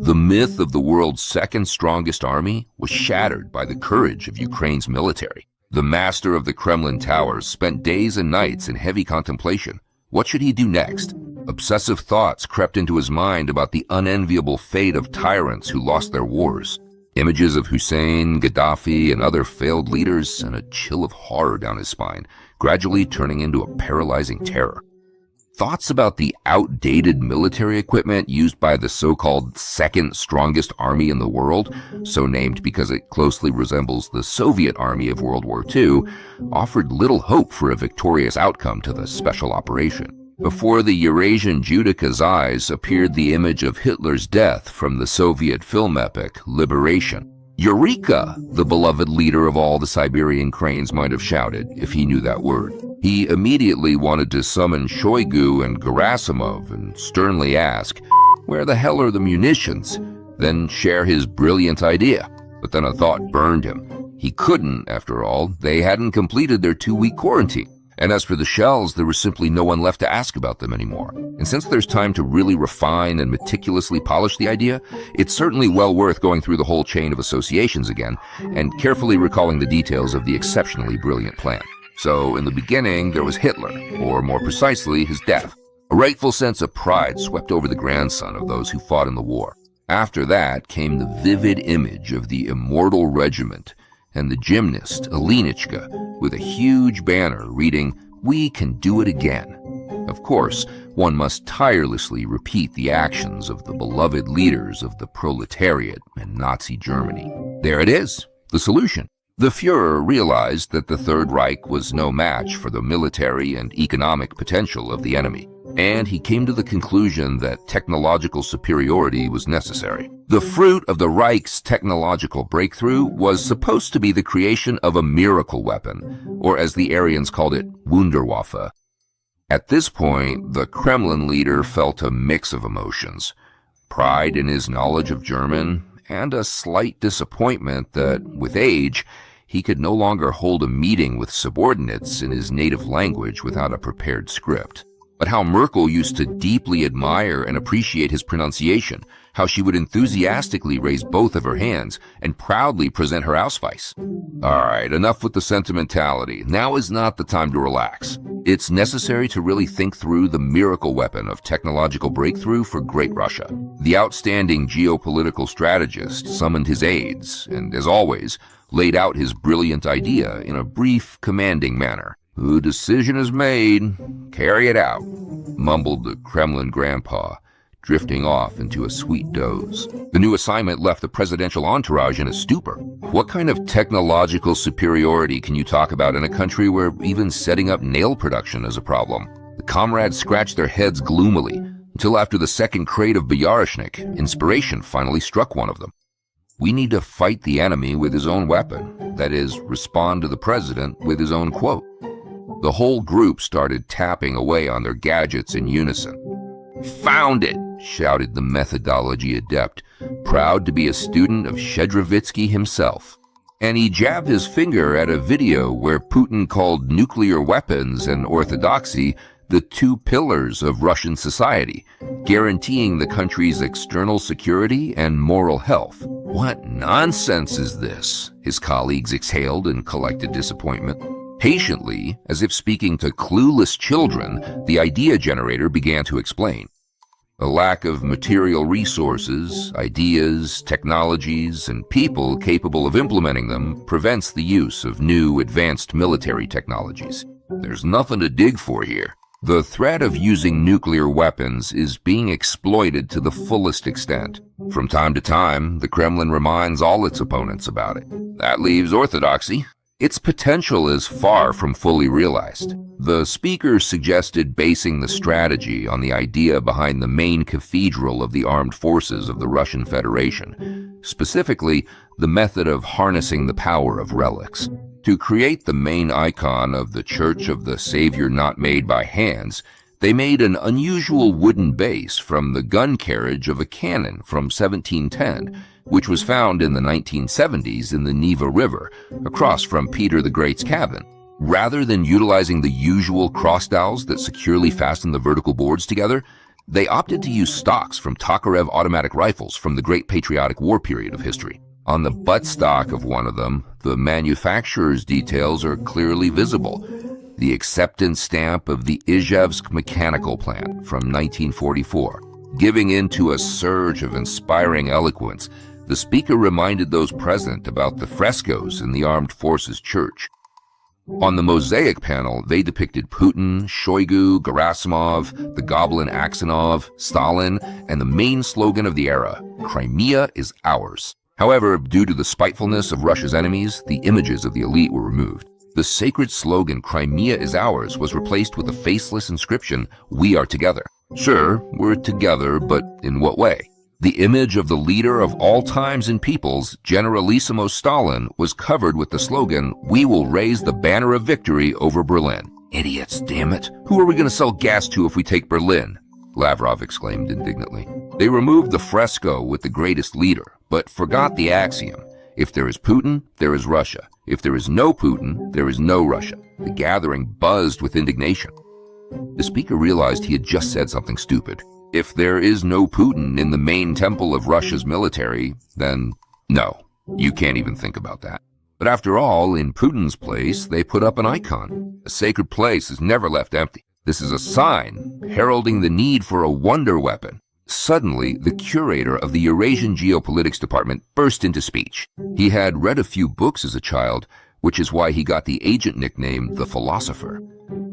The myth of the world's second strongest army was shattered by the courage of Ukraine's military. The master of the Kremlin towers spent days and nights in heavy contemplation. What should he do next? Obsessive thoughts crept into his mind about the unenviable fate of tyrants who lost their wars. Images of Hussein, Gaddafi, and other failed leaders sent a chill of horror down his spine, gradually turning into a paralyzing terror. Thoughts about the outdated military equipment used by the so-called second strongest army in the world, so named because it closely resembles the Soviet army of World War II, offered little hope for a victorious outcome to the special operation. Before the Eurasian Judica's eyes appeared the image of Hitler's death from the Soviet film epic Liberation. Eureka! The beloved leader of all the Siberian cranes might have shouted, if he knew that word. He immediately wanted to summon Shoigu and Gerasimov and sternly ask, "Where the hell are the munitions?" Then share his brilliant idea. But then a thought burned him. He couldn't, after all. They hadn't completed their 2-week quarantine. And as for the shells, there was simply no one left to ask about them anymore. And since there's time to really refine and meticulously polish the idea, it's certainly well worth going through the whole chain of associations again and carefully recalling the details of the exceptionally brilliant plan. So in the beginning, there was Hitler, or more precisely, his death. A rightful sense of pride swept over the grandson of those who fought in the war. After that came the vivid image of the immortal regiment and the gymnast, Alinichka, with a huge banner reading, "We can do it again." Of course, one must tirelessly repeat the actions of the beloved leaders of the proletariat in Nazi Germany. There it is, the solution. The Führer realized that the Third Reich was no match for the military and economic potential of the enemy, and he came to the conclusion that technological superiority was necessary. The fruit of the Reich's technological breakthrough was supposed to be the creation of a miracle weapon, or as the Aryans called it, Wunderwaffe. At this point, the Kremlin leader felt a mix of emotions: pride in his knowledge of German, and a slight disappointment that, with age, he could no longer hold a meeting with subordinates in his native language without a prepared script. But how Merkel used to deeply admire and appreciate his pronunciation, how she would enthusiastically raise both of her hands and proudly present her Ausweis. All right, enough with the sentimentality. Now is not the time to relax. It's necessary to really think through the miracle weapon of technological breakthrough for Great Russia. The outstanding geopolitical strategist summoned his aides and, as always, laid out his brilliant idea in a brief, commanding manner. "The decision is made. Carry it out," mumbled the Kremlin grandpa, drifting off into a sweet doze. The new assignment left the presidential entourage in a stupor. What kind of technological superiority can you talk about in a country where even setting up nail production is a problem? The comrades scratched their heads gloomily until after the second crate of Boyarishnik, inspiration finally struck one of them. We need to fight the enemy with his own weapon, that is, respond to the president with his own quote. The whole group started tapping away on their gadgets in unison. "Found it!" shouted the methodology adept, proud to be a student of Shchedrovitsky himself. And he jabbed his finger at a video where Putin called nuclear weapons and orthodoxy the two pillars of Russian society, guaranteeing the country's external security and moral health. What nonsense is this? His colleagues exhaled in collected disappointment. Patiently, as if speaking to clueless children, the idea generator began to explain. A lack of material resources, ideas, technologies, and people capable of implementing them prevents the use of new, advanced military technologies. There's nothing to dig for here. The threat of using nuclear weapons is being exploited to the fullest extent. From time to time, the Kremlin reminds all its opponents about it. That leaves orthodoxy. Its potential is far from fully realized. The speaker suggested basing the strategy on the idea behind the main cathedral of the armed forces of the Russian Federation, specifically the method of harnessing the power of relics. To create the main icon of the Church of the Savior Not Made by Hands, they made an unusual wooden base from the gun carriage of a cannon from 1710, which was found in the 1970s in the Neva River, across from Peter the Great's cabin. Rather than utilizing the usual cross dowels that securely fasten the vertical boards together, They opted to use stocks from Tokarev automatic rifles from the Great Patriotic War period of history. On the buttstock of one of them, the manufacturer's details are clearly visible. The acceptance stamp of the Izhevsk mechanical plant from 1944. Giving in to a surge of inspiring eloquence, the speaker reminded those present about the frescoes in the Armed Forces Church. On the mosaic panel, they depicted Putin, Shoigu, Gerasimov, the Goblin Aksionov, Stalin, and the main slogan of the era, "Crimea is ours." However, due to the spitefulness of Russia's enemies, the images of the elite were removed. The sacred slogan, "Crimea is ours," was replaced with a faceless inscription, "We are together." Sure, we're together, but in what way? The image of the leader of all times and peoples, Generalissimo Stalin, was covered with the slogan, "We will raise the banner of victory over Berlin." Idiots, damn it. Who are we going to sell gas to if we take Berlin? Lavrov exclaimed indignantly. They removed the fresco with the greatest leader, but forgot the axiom. If there is Putin, there is Russia. If there is no Putin, there is no Russia. The gathering buzzed with indignation. The speaker realized he had just said something stupid. If there is no Putin in the main temple of Russia's military, then no, you can't even think about that. But after all, in Putin's place, they put up an icon. A sacred place is never left empty. This is a sign heralding the need for a wonder weapon. Suddenly, the curator of the Eurasian Geopolitics Department burst into speech. He had read a few books as a child, which is why he got the agent nickname the Philosopher.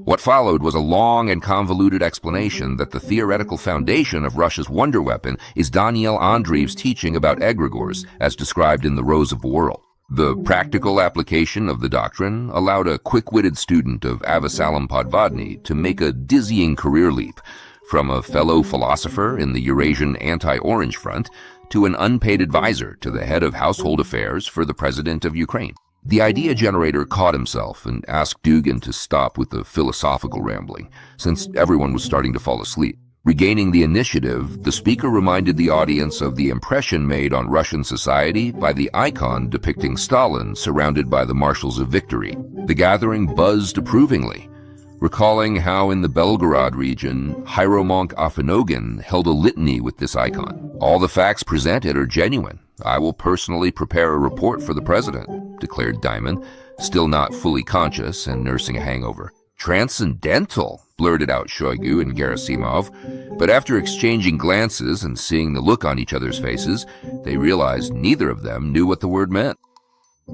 What followed was a long and convoluted explanation that the theoretical foundation of Russia's wonder weapon is Daniel Andreev's teaching about egregores, as described in The Rose of the World. The practical application of the doctrine allowed a quick-witted student of Avessalom Podvodny to make a dizzying career leap, from a fellow philosopher in the Eurasian Anti-Orange Front to an unpaid advisor to the head of household affairs for the president of Ukraine. The idea generator caught himself and asked Dugin to stop with the philosophical rambling, since everyone was starting to fall asleep. Regaining the initiative, the speaker reminded the audience of the impression made on Russian society by the icon depicting Stalin surrounded by the marshals of victory. The gathering buzzed approvingly, recalling how in the Belgorod region, Hieromonk Afinogen held a litany with this icon. All the facts presented are genuine. I will personally prepare a report for the president, declared Diamond, still not fully conscious and nursing a hangover. Transcendental, blurted out Shoigu and Gerasimov, but after exchanging glances and seeing the look on each other's faces, they realized neither of them knew what the word meant.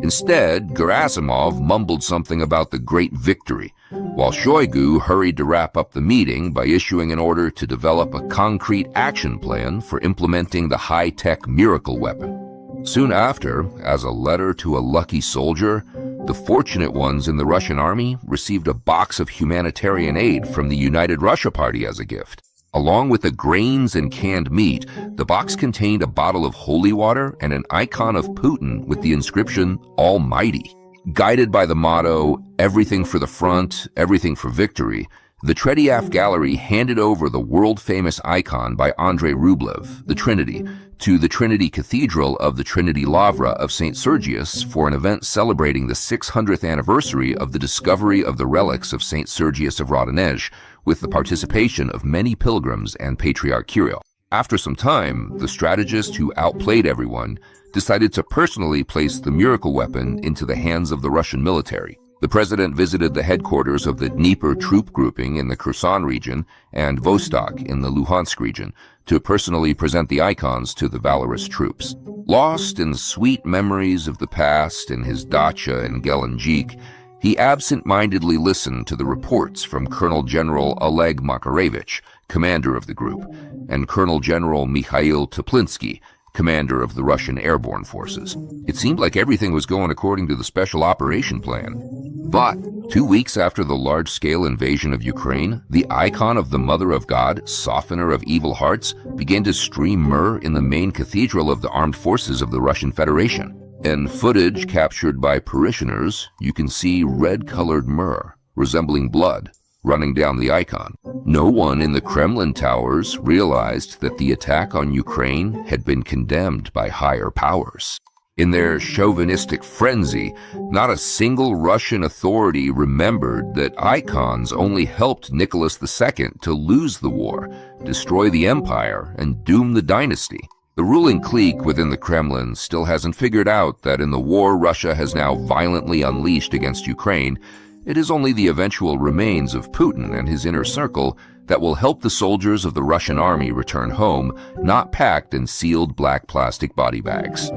Instead, Gerasimov mumbled something about the great victory, while Shoigu hurried to wrap up the meeting by issuing an order to develop a concrete action plan for implementing the high-tech miracle weapon. Soon after, as a letter to a lucky soldier, the fortunate ones in the Russian army received a box of humanitarian aid from the United Russia Party as a gift. Along with the grains and canned meat, the box contained a bottle of holy water and an icon of Putin with the inscription, Almighty. Guided by the motto, everything for the front, everything for victory, the Tretyaf Gallery handed over the world-famous icon by Andrei Rublev, the Trinity, to the Trinity Cathedral of the Trinity Lavra of St. Sergius for an event celebrating the 600th anniversary of the discovery of the relics of St. Sergius of Rodanej, with the participation of many pilgrims and Patriarch Kirill. After some time, the strategist who outplayed everyone decided to personally place the miracle weapon into the hands of the Russian military. The president visited the headquarters of the Dnieper troop grouping in the Kherson region and Vostok in the Luhansk region to personally present the icons to the valorous troops. Lost in sweet memories of the past in his dacha in Gelendzhik, he absent-mindedly listened to the reports from Colonel General Oleg Makarevich, commander of the group, and Colonel General Mikhail Teplinsky, commander of the Russian airborne forces. It seemed like everything was going according to the special operation plan. But 2 weeks after the large-scale invasion of Ukraine, the icon of the Mother of God, softener of evil hearts, began to stream myrrh in the main cathedral of the armed forces of the Russian Federation. In footage captured by parishioners, you can see red-colored myrrh, resembling blood, running down the icon. No one in the Kremlin towers realized that the attack on Ukraine had been condemned by higher powers. In their chauvinistic frenzy, not a single Russian authority remembered that icons only helped Nicholas II to lose the war, destroy the empire, and doom the dynasty. The ruling clique within the Kremlin still hasn't figured out that in the war Russia has now violently unleashed against Ukraine, it is only the eventual remains of Putin and his inner circle that will help the soldiers of the Russian army return home, not packed in sealed black plastic body bags.